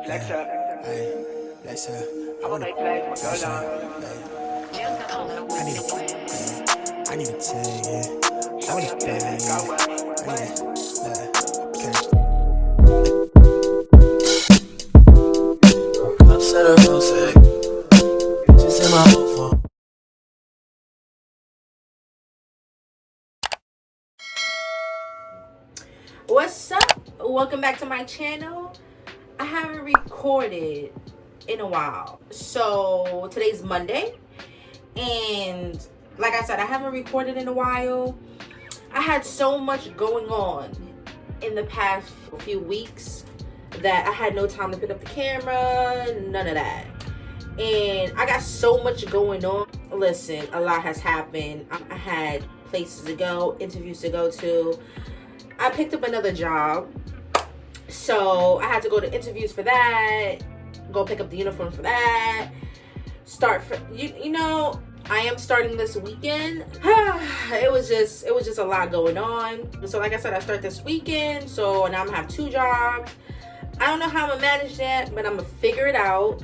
Flex up. Hey, flex up. I wanna Sunshine. I need a tag, yeah. I wanna bag, yeah. I need okay. Upset or no say, just in my whole phone. What's up? Welcome back to my channel. I haven't recorded in a while. So today's Monday, and like I said, I haven't recorded in a while. I had so much going on in the past few weeks that I had no time to pick up the camera, none of that. And I got so much going on. Listen, a lot has happened. I had places to go, interviews to go to. I picked up another job, so I had to go to interviews for that, go pick up the uniform for that, start for you know I am starting this weekend. it was just a lot going on. So like I said, I start this weekend, so now I'm gonna have two jobs. I don't know how I'm gonna manage that, but I'm gonna figure it out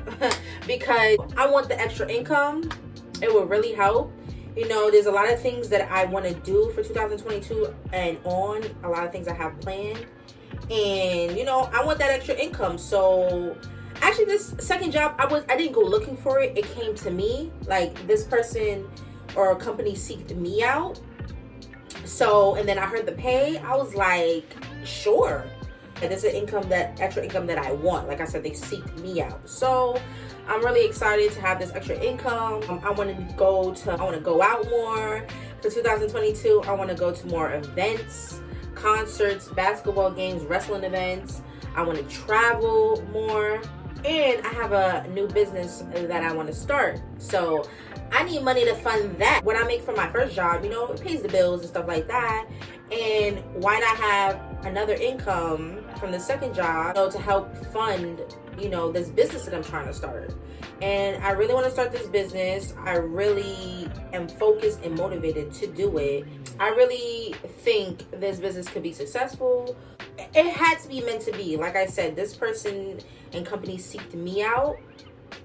because I want the extra income. It will really help. You know, there's a lot of things that I want to do for 2022 and on. A lot of things I have planned. And, you know, I want that extra income. So, actually, this second job, I didn't go looking for it. It came to me. Like, this person or company seeked me out. So, and then I heard the pay. I was like, sure. And it's an income, that extra income that I want. Like I said, they seeked me out. So, I'm really excited to have this extra income. I want to go out more for 2022. I want to go to more events, concerts, basketball games, wrestling events. I want to travel more, and I have a new business that I want to start. So I need money to fund that. What I make from my first job, you know, it pays the bills and stuff like that. And why not have another income from the second job, you know, to help fund, you know, this business that I'm trying to start. And I really want to start this business. I really am focused and motivated to do it. I really think this business could be successful. It had to be meant to be. Like I said, this person and company seeked me out.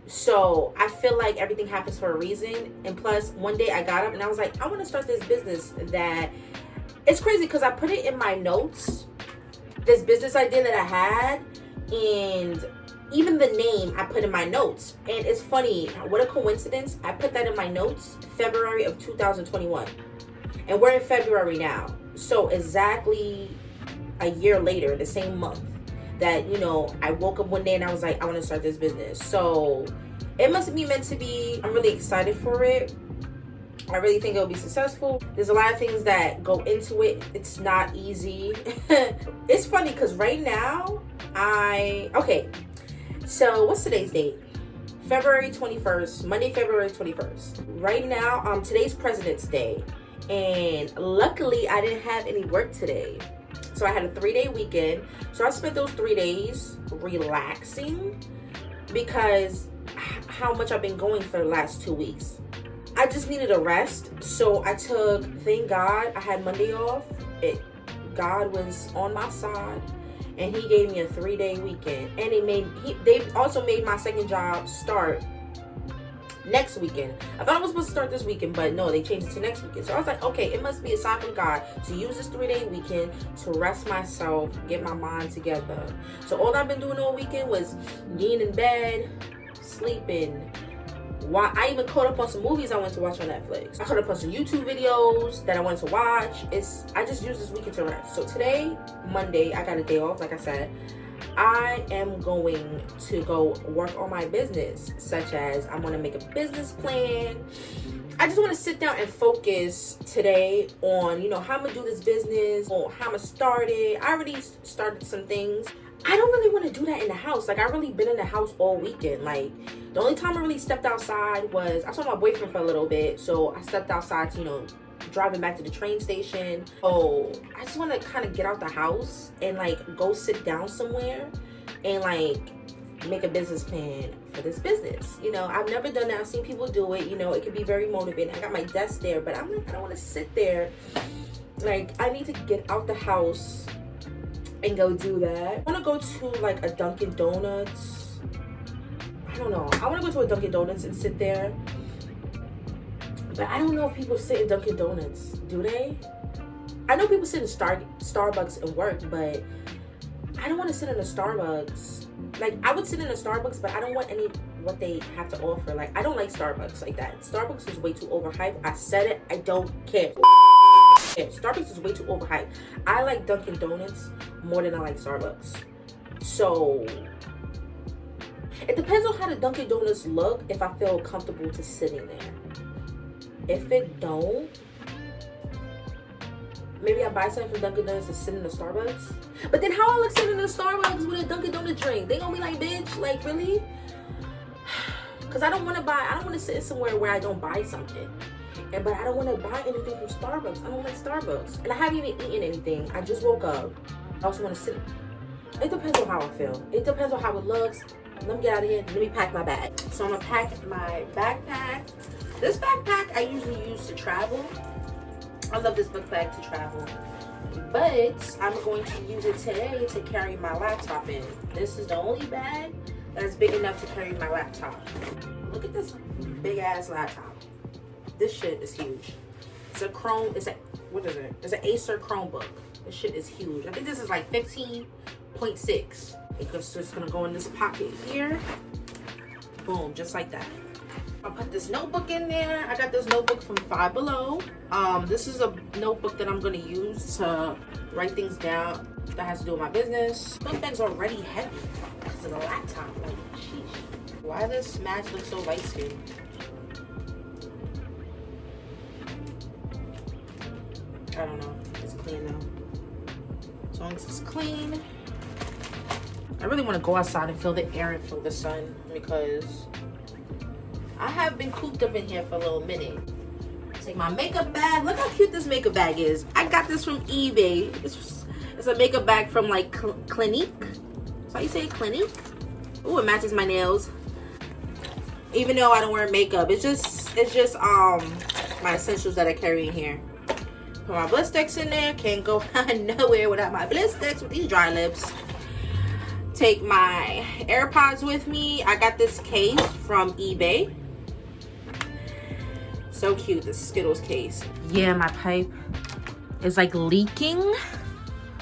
So I feel like everything happens for a reason. And plus, one day I got up and I was like, I want to start this business that, it's crazy because I put it in my notes, this business idea that I had, and even the name I put in my notes. And it's funny, what a coincidence. I put that in my notes February of 2021. And we're in February now. So exactly a year later, the same month, that, you know, I woke up one day and I was like, I want to start this business. So it must be meant to be. I'm really excited for it. I really think it'll be successful. There's a lot of things that go into it. It's not easy. It's funny because right now, so what's today's date? February 21st, Monday, February 21st. Right now, today's President's Day. And luckily, I didn't have any work today. So I had a 3-day weekend. So I spent those 3 days relaxing because how much I've been going for the last 2 weeks. I just needed a rest. So I took, thank God, I had Monday off. God was on my side. And he gave me a 3-day weekend. And they also made my second job start next weekend. I thought I was supposed to start this weekend, but no, they changed it to next weekend. So I was like, okay, it must be a sign from God to use this 3-day weekend to rest myself, get my mind together. So all I've been doing all weekend was being in bed, sleeping. I even caught up on some movies I wanted to watch on Netflix. I caught up on some YouTube videos that I wanted to watch. I just used this weekend to rest. So today, Monday, I got a day off, like I said. I am going to go work on my business, such as I want to make a business plan. I just want to sit down and focus today on, you know, how I'm going to do this business, or how I'm going to start it. I already started some things. I don't really want to do that in the house. Like, I've really been in the house all weekend. Like, the only time I really stepped outside was, I saw my boyfriend for a little bit. So I stepped outside to, you know, driving back to the train station. Oh, I just want to kind of get out the house and, like, go sit down somewhere and, like, make a business plan for this business. You know, I've never done that. I've seen people do it. You know, it can be very motivating. I got my desk there, but I'm like, I don't want to sit there. Like, I need to get out the house and go do that. I want to go to like a Dunkin' Donuts. I don't know. I want to go to a Dunkin' Donuts and sit there. But I don't know if people sit in Dunkin' Donuts. Do they? I know people sit in Starbucks and work, but I don't want to sit in a Starbucks. Like, I would sit in a Starbucks, but I don't want any what they have to offer. Like, I don't like Starbucks like that. Starbucks is way too overhyped. I said it. I don't care. Starbucks is way too overhyped. I like Dunkin' Donuts more than I like Starbucks. So it depends on how the Dunkin' Donuts look if I feel comfortable to sitting there. If it don't, maybe I buy something from Dunkin' Donuts and sit in the Starbucks. But then how I look sitting in the Starbucks with a Dunkin' Donut drink? They gonna be like, bitch, like, really? Because I don't want to sit somewhere where I don't buy something. But I don't want to buy anything from Starbucks. I don't like Starbucks. And I haven't even eaten anything. I just woke up. I also want to sit. It depends on how I feel. It depends on how it looks. Let me get out of here. Let me pack my bag. So I'm going to pack my backpack. This backpack I usually use to travel. I love this book bag to travel. But I'm going to use it today to carry my laptop in. This is the only bag that's big enough to carry my laptop. Look at this big ass laptop. This shit is huge. It's a Chrome, what is it? It's an Acer Chromebook. This shit is huge. I think this is like 15.6. It's just gonna go in this pocket here. Boom, just like that. I'll put this notebook in there. I got this notebook from Five Below. This is a notebook that I'm gonna use to write things down that has to do with my business. Book bag's already heavy because of the laptop. Like, sheesh. Why does this match look so light skinned? I don't know. It's clean though. As long as it's clean. I really want to go outside and feel the air and feel the sun because I have been cooped up in here for a little minute. Take my makeup bag. Look how cute this makeup bag is. I got this from eBay. It's a makeup bag from like Clinique. That's how you say Clinique. Ooh, it matches my nails. Even though I don't wear makeup, it's just my essentials that I carry in here. Put my bliss sticks in there. Can't go nowhere without my bliss sticks with these dry lips. Take my AirPods with me. I got this case from eBay. So cute, this Skittles case. Yeah, my pipe is like leaking.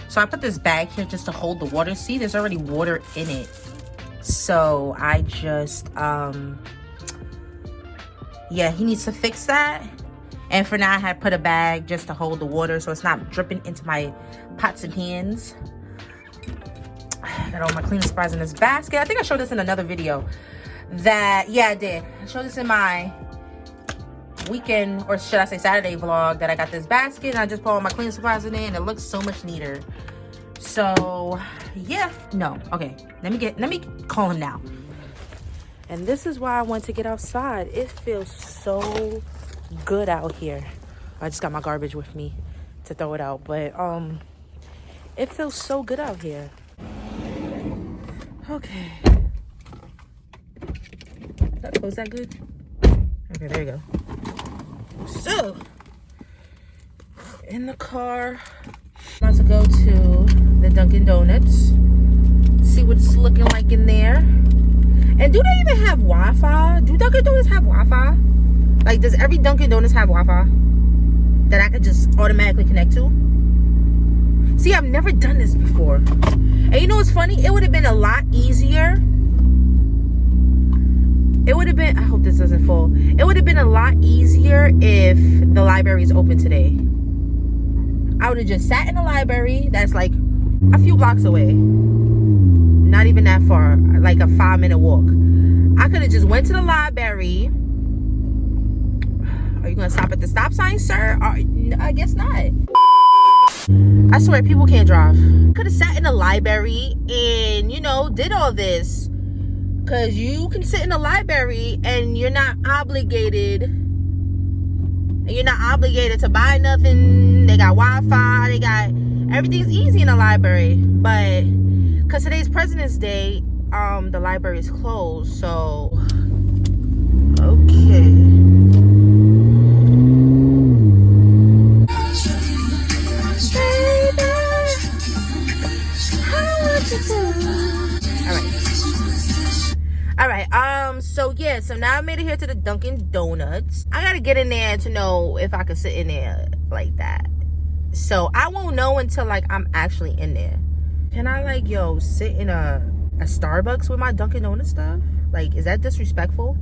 So I put this bag here just to hold the water. See, there's already water in it. So I just, yeah, he needs to fix that. And for now, I had put a bag just to hold the water so it's not dripping into my pots and pans. I got all my cleaning supplies in this basket. I think I showed this in another video. Yeah, I did. I showed this in my weekend, or should I say Saturday vlog, that I got this basket and I just put all my cleaning supplies in it and it looks so much neater. So, yeah. No, okay. Let me call him now. And this is why I want to get outside. It feels so good out here. I just got my garbage with me to throw it out, but it feels so good out here. Okay, was that good? Okay, there you go. So in the car, I'm about to go to the Dunkin' Donuts, see what it's looking like in there. And do they even have Wi-Fi? Do Dunkin' Donuts have Wi-Fi? Like, does every Dunkin' Donuts have Wi-Fi that I could just automatically connect to? See, I've never done this before. And you know what's funny? It would have been a lot easier. It would have been, I hope this doesn't fall. It would have been a lot easier if the library's open today. I would have just sat in the library that's like a few blocks away. Not even that far, like a 5-minute walk. I could have just went to the library. Are you gonna stop at the stop sign, sir? I guess not. I swear, people can't drive. Could have sat in the library and, you know, did all this. Because you can sit in the library and you're not obligated. And you're not obligated to buy nothing. They got Wi-Fi. They got, everything's easy in the library. But, because today's President's Day, the library is closed. So, okay. All right, so yeah, so now I made it here to the Dunkin' Donuts. I gotta get in there to know if I could sit in there like that. So I won't know until like I'm actually in there. Can I like, yo, sit in a Starbucks with my Dunkin' Donuts stuff? Like, is that disrespectful?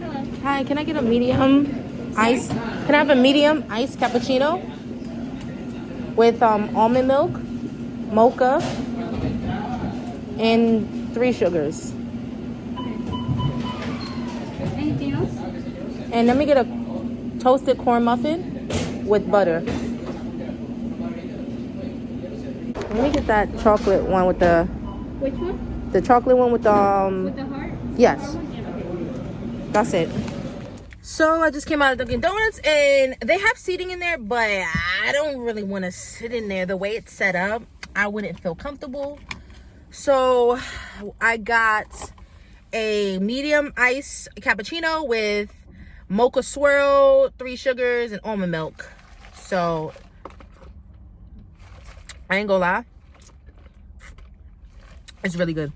Hello. Hi, can I get a medium ice? Can I have a medium iced cappuccino with almond milk, mocha, and 3 sugars? Anything else? And let me get a toasted corn muffin with butter. Let me get that chocolate one with the... Which one? The chocolate one with the... With the heart? Yes. Yeah, okay. That's it. So I just came out of Dunkin' Donuts and they have seating in there, but I don't really want to sit in there. The way it's set up, I wouldn't feel comfortable. So I got a medium ice cappuccino with mocha swirl, 3 sugars, and almond milk. So I ain't gonna lie, it's really good.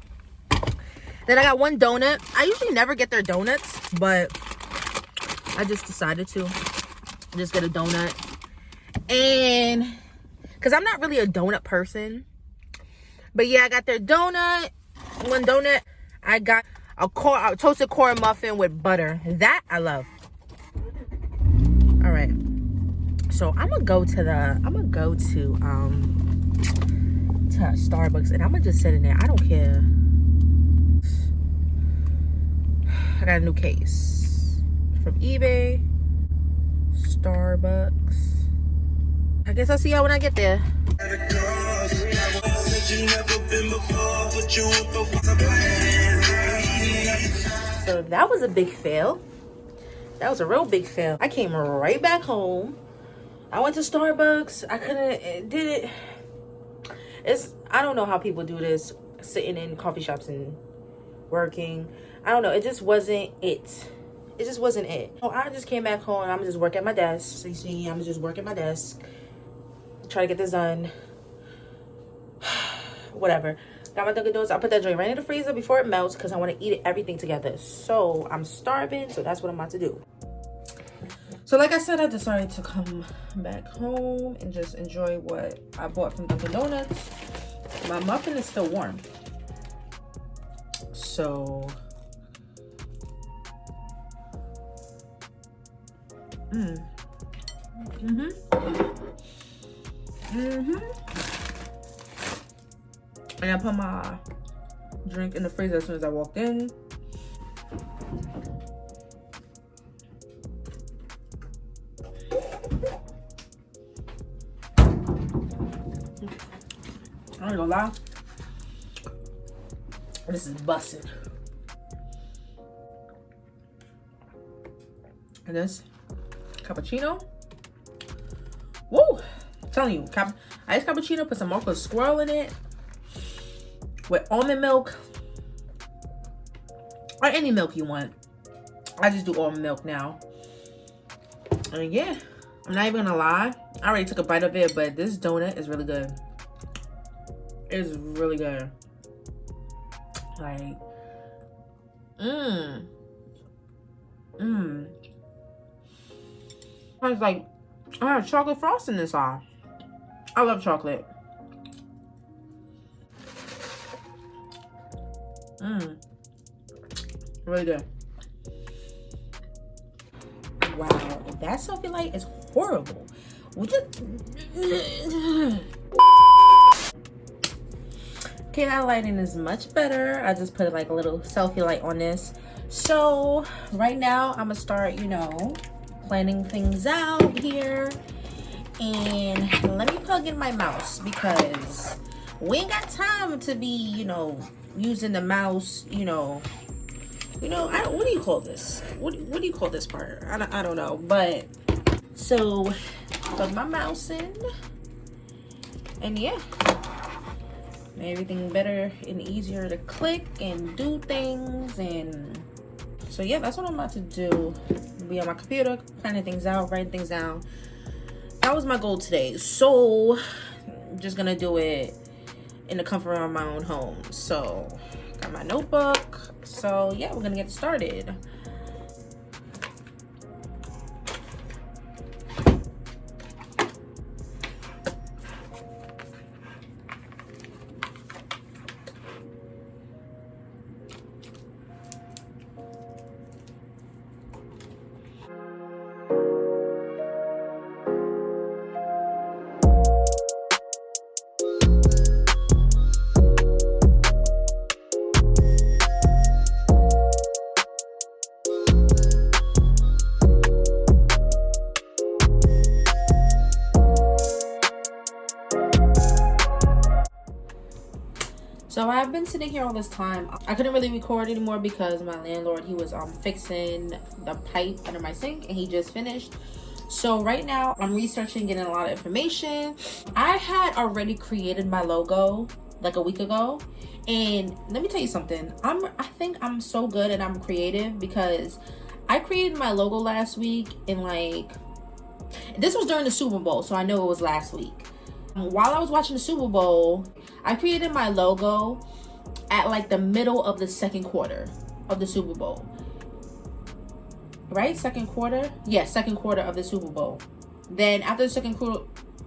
Then I got 1 donut. I usually never get their donuts, but I just decided to just get a donut. And because I'm not really a donut person, but yeah, I got their donut. 1 donut. I got a toasted corn muffin with butter. That I love. All right, so I'm gonna go to Starbucks and I'm gonna just sit in there. I don't care. I got a new case from eBay. Starbucks. I guess I'll see y'all when I get there. So that was a big fail. That was a real big fail. I came right back home. I went to Starbucks. I couldn't, did it. I don't know how people do this, sitting in coffee shops and working. I don't know. It just wasn't it. It just wasn't it. So I just came back home. I'm just working at my desk. So you see, I'm just working my desk. Try to get this done. Whatever. Got my Dunkin' Donuts. I put that joint right in the freezer before it melts because I want to eat everything together. So I'm starving. So that's what I'm about to do. So like I said, I decided to come back home and just enjoy what I bought from Dunkin' Donuts. My muffin is still warm. So and I put my drink in the freezer as soon as I walked in. I ain't gonna lie, this is busted. And this cappuccino, woo! I'm telling you, iced cappuccino, put some mocha swirl in it with almond milk or any milk you want. I just do almond milk now. And yeah, I'm not even gonna lie, I already took a bite of it, but this donut is really good. It's really good. Like, it's like, I have chocolate frosting inside. I love chocolate. Really good. Wow, that selfie light is horrible. Would you? Okay, that lighting is much better. I just put like a little selfie light on this. So right now I'm gonna start, you know, planning things out here. And let me plug in my mouse because we ain't got time to be, you know, using the mouse, you know, what do you call this? What do you call this part? I don't know. But so plug my mouse in. And yeah, made everything better and easier to click and do things. And so yeah, that's what I'm about to do. Be on my computer, planning things out, writing things down. That was my goal today. So I'm just gonna do it in the comfort of my own home. So got my notebook. So yeah, we're gonna get started. So I've been sitting here all this time. I couldn't really record anymore because my landlord, he was fixing the pipe under my sink, and he just finished. So right now I'm researching, getting a lot of information. I had already created my logo like a week ago, and let me tell you something. I think I'm so good and I'm creative because I created my logo last week, and like, this was during the Super Bowl, so I know it was last week. While I was watching the Super Bowl, I created my logo at like the middle of the second quarter of the Super Bowl. Right? Second quarter? Yes, second quarter of the Super Bowl. Then after the second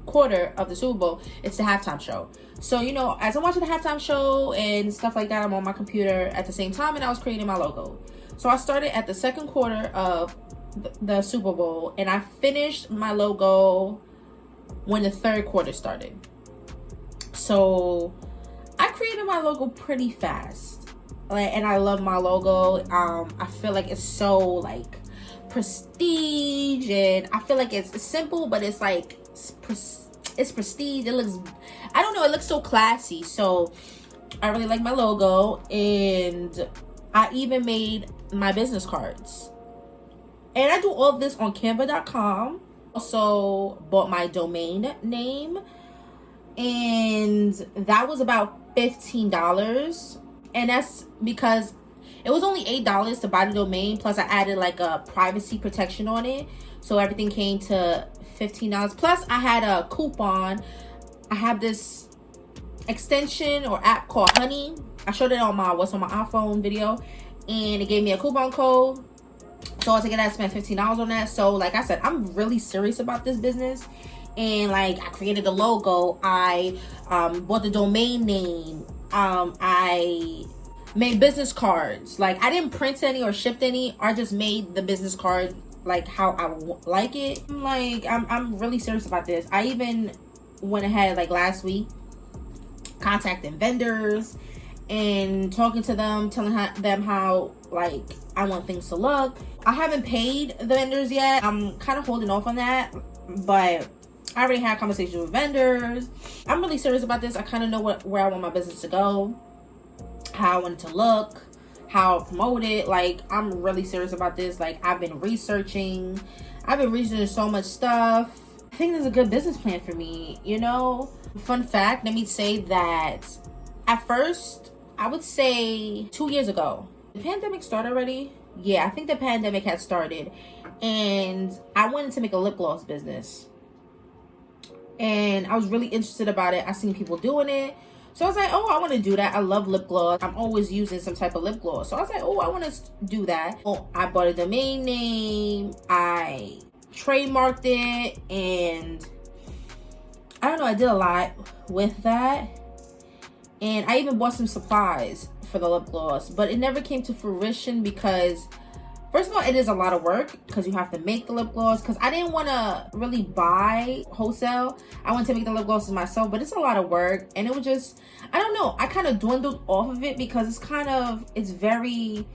quarter of the Super Bowl, it's the halftime show. So, you know, as I'm watching the halftime show and stuff like that, I'm on my computer at the same time, and I was creating my logo. So I started at the second quarter of the Super Bowl, and I finished my logo when the third quarter started. So I created my logo pretty fast, and I love my logo. I feel like it's so like prestige, and I feel like it's simple, but it's like it's prestige. It looks, I don't know, it looks so classy. So I really like my logo, and I even made my business cards, and I do all of this on canva.com. Also bought my domain name, and that was about $15, and that's because it was only $8 to buy the domain, plus I added like a privacy protection on it, so everything came to $15. Plus I had a coupon. I have this extension or app called Honey. I showed it on my what's on my iPhone video, and it gave me a coupon code. So I think I spent $15 on that. So like I said, I'm really serious about this business. And like, I created the logo. I bought the domain name. I made business cards. Like, I didn't print any or shipped any. I just made the business card like how I like it. I'm really serious about this. I even went ahead like last week, contacting vendors and talking to them, telling them how like I want things to look. I haven't paid the vendors yet. I'm kind of holding off on that, but I already had conversations with vendors. I'm really serious about this. I kind of know where I want my business to go, how I want it to look, how I'll promote it. Like, I'm really serious about this. Like, I've been researching so much stuff. I think there's a good business plan for me, you know. Fun fact, let me say that at first, I would say 2 years ago, the pandemic started already. Yeah, I think the pandemic had started, and I wanted to make a lip gloss business, and I was really interested about it. I seen people doing it, so I was like, oh, I want to do that. I love lip gloss. I'm always using some type of lip gloss, so I was like, oh, I want to do that. Oh, I bought a domain name, I trademarked it, and I don't know, I did a lot with that. And I even bought some supplies for the lip gloss, but it never came to fruition because, first of all, it is a lot of work because you have to make the lip gloss. Because I didn't want to really buy wholesale. I wanted to make the lip glosses myself, but it's a lot of work. And it was just, I don't know, I kind of dwindled off of it because it's very,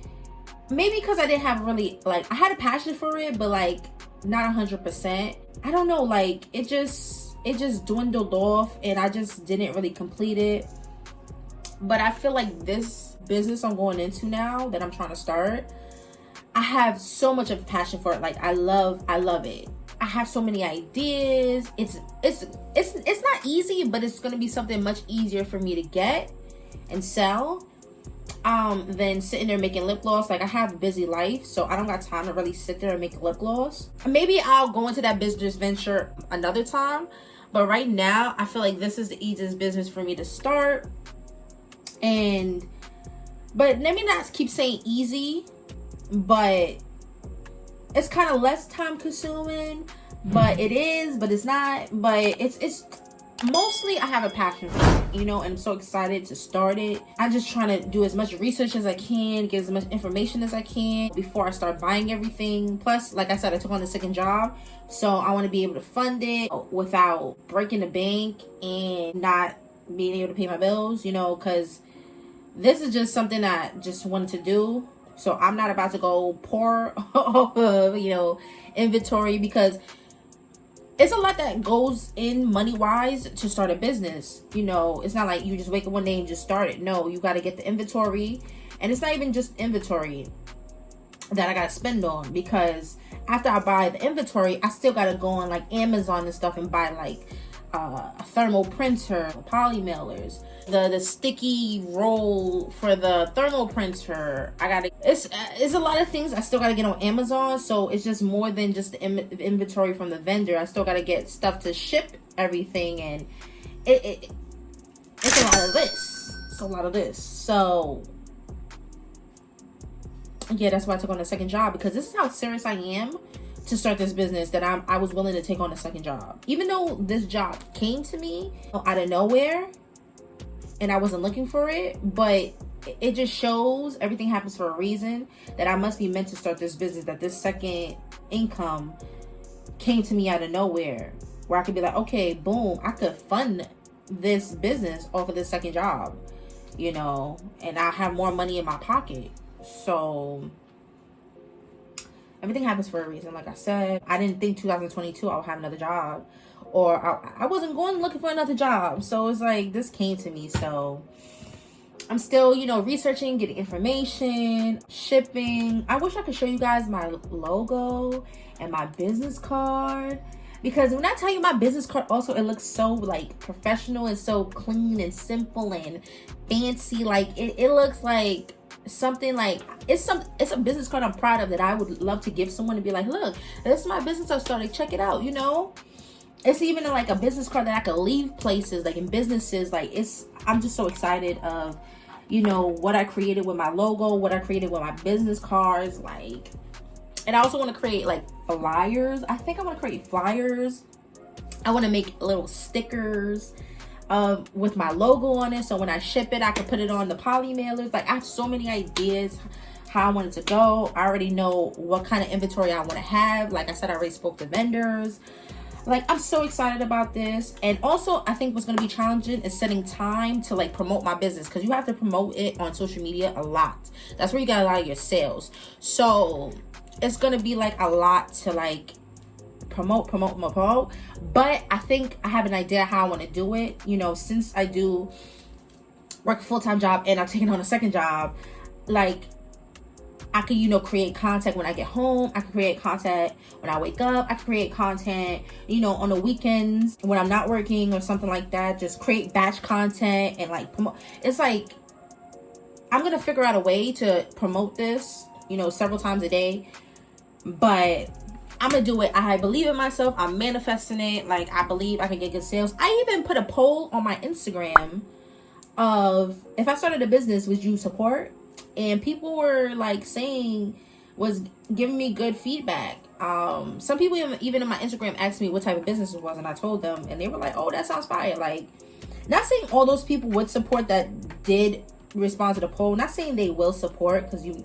maybe because I didn't have really, like, I had a passion for it, but like not 100%. I don't know, like it just dwindled off, and I just didn't really complete it. But I feel like this business I'm going into now that I'm trying to start, I have so much of a passion for it. Like, I love it. I have so many ideas. It's not easy, but it's gonna be something much easier for me to get and sell than sitting there making lip gloss. Like, I have a busy life, so I don't got time to really sit there and make lip gloss. Maybe I'll go into that business venture another time, But right now, I feel like this is the easiest business for me to start. But let me not keep saying easy, but it's kind of less time consuming, but it is, but it's not. But it's mostly I have a passion for it, you know, and I'm so excited to start it. I'm just trying to do as much research as I can, get as much information as I can before I start buying everything. Plus, like I said, I took on the second job, so I want to be able to fund it without breaking the bank and not being able to pay my bills, you know, because this is just something I just wanted to do. So I'm not about to go pour off of, you know, inventory, because it's a lot that goes in money-wise to start a business. You know, it's not like you just wake up one day and just start it. No, you got to get the inventory. And it's not even just inventory that I got to spend on, because after I buy the inventory, I still got to go on like Amazon and stuff and buy like a thermal printer, poly mailers, the sticky roll for the thermal printer. It's a lot of things I still gotta get on Amazon. So it's just more than just the inventory from the vendor. I still gotta get stuff to ship everything, and it's a lot of this. It's a lot of this. So yeah, that's why I took on a second job, because this is how serious I am to start this business, that I was willing to take on a second job. Even though this job came to me out of nowhere and I wasn't looking for it, but it just shows everything happens for a reason, that I must be meant to start this business, that this second income came to me out of nowhere, where I could be like, okay, boom, I could fund this business off of this second job, you know, and I have more money in my pocket. So everything happens for a reason. Like I said, I didn't think 2022 I would have another job, or I wasn't going looking for another job. So it's like this came to me. So I'm still, you know, researching, getting information, shipping. I wish I could show you guys my logo and my business card, because when I tell you my business card, also it looks so like professional and so clean and simple and fancy. Like it looks like something like it's a business card I'm proud of, that I would love to give someone and be like, look, this is my business I started, check it out, you know. It's even like a business card that I could leave places, like in businesses. Like I'm just so excited of, you know, what I created with my logo, what I created with my business cards, like. And I also want to create like flyers. I think I want to create flyers. I want to make little stickers with my logo on it, so when I ship it, I can put it on the poly mailers. Like, I have so many ideas how I want it to go. I already know what kind of inventory I want to have. Like I said, I already spoke to vendors. Like, I'm so excited about this. And also, I think what's going to be challenging is setting time to like promote my business, because you have to promote it on social media a lot. That's where you got a lot of your sales. So it's going to be like a lot to like promote. But I think I have an idea how I want to do it. You know, since I do work a full-time job and I'm taking on a second job, like I could, you know, create content when I get home. I can create content when I wake up. I can create content, you know, on the weekends when I'm not working or something like that. Just create batch content and like promote. It's like I'm gonna figure out a way to promote this, you know, several times a day. But I'm gonna do it. I believe in myself. I'm manifesting it. Like, I believe I can get good sales. I even put a poll on my Instagram of, if I started a business, would you support? And people were like saying, was giving me good feedback. Some people even in my Instagram asked me what type of business it was, and I told them, and they were like, oh, that sounds fire. Like, not saying all those people would support that did respond to the poll. Not saying they will support, because you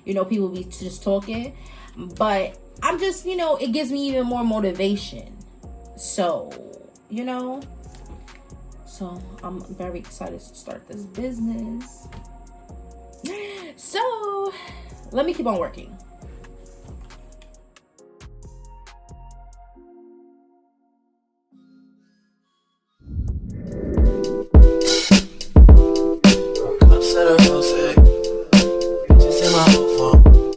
know, people be just talking. But I'm just, you know, it gives me even more motivation. So, you know, so I'm very excited to start this business. So let me keep on working.